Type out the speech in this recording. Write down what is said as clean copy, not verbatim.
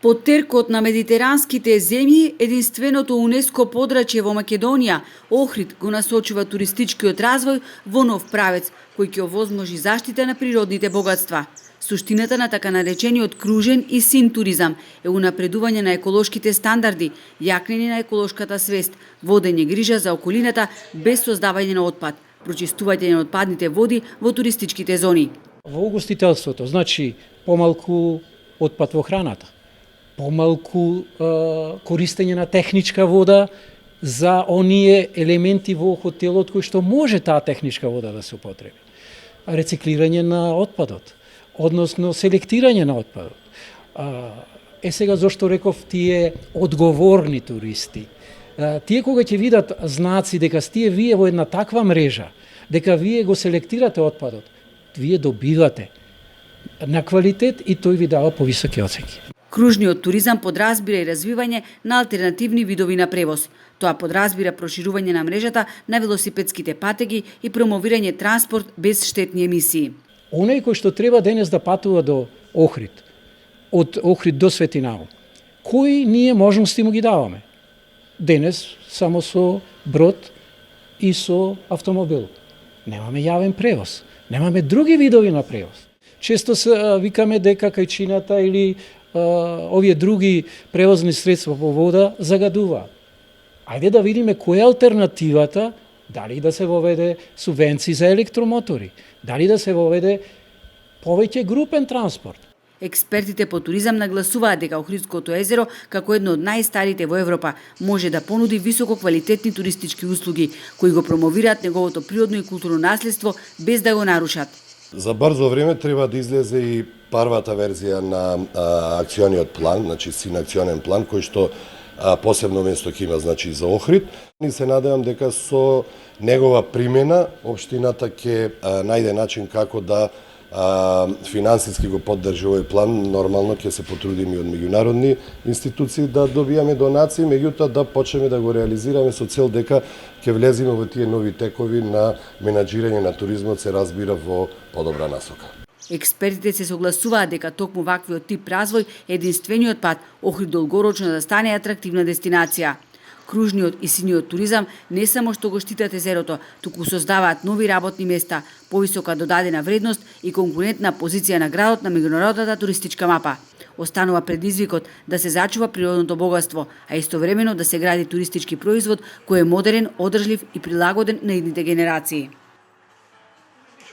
Под теркот на медитеранските земји, единственото УНЕСКО подрачје во Македонија, Охрид го насочува туристичкиот развој во нов правец, кој ќе овозможи заштита на природните богатства. Суштината на така наречениот кружен и син туризам е унапредување на еколошките стандарди, јакнење на еколошката свест, водење грижа за околината без создавање на отпад, прочистување на отпадните води во туристичките зони. Во угостителството, значи помалку отпад во храната, помалку користење на техничка вода за оние елементи во хотелот кои што може таа техничка вода да се употреби. Рециклирање на отпадот, односно селектирање на отпадот. Сега зошто реков тие одговорни туристи. Тие кога ќе видат знаци дека стие вие во една таква мрежа, дека вие го селектирате отпадот, вие добивате на квалитет и тој ви дава повисоки оценки. Кружниот туризам подразбира и развивање на алтернативни видови на превоз. Тоа подразбира проширување на мрежата на велосипедските патеги и промовирање транспорт без штетни емисии. Оној кој што треба денес да патува до Охрид, од Охрид до Светинаво, кои ние можности му ги даваме? Денес само со брод и со автомобил. Немаме јавен превоз, немаме други видови на превоз. Често се викаме дека кајчината или овие други превозни средства по вода загадуваат. Ајде да видиме која е алтернативата, дали да се воведе субвенции за електромотори, дали да се воведе повеќе групен транспорт. Експертите по туризам нагласуваат дека Охридското езеро, како едно од најстарите во Европа, може да понуди високо квалитетни туристички услуги, кои го промовираат неговото природно и културно наследство без да го нарушат. За брзо време треба да излезе и првата верзија на акциониот план, значи син акционен план, кој што посебно место ќе има, значи за Охрид. И се надевам дека со негова примена општината ќе најде начин како да финансиски го поддржи овој план. Нормално ќе се потрудиме од меѓународни институции да добијаме донации, меѓутоа да почнеме да го реализираме со цел дека ќе влеземе во тие нови текови на менаџирање на туризмот, се разбира во подобра насока. Експертите се согласуваат дека токму ваквиот тип развој е единствениот пат Охрид долгорочно да стане атрактивна дестинација. Кружниот и синиот туризам не само што го штитат езерото, туку создаваат нови работни места, повисока додадена вредност и конкурентна позиција на градот на меѓународната туристичка мапа. Останува предизвикот да се зачува природното богатство, а истовремено да се гради туристички производ кој е модерен, одржлив и прилагоден на идните генерации.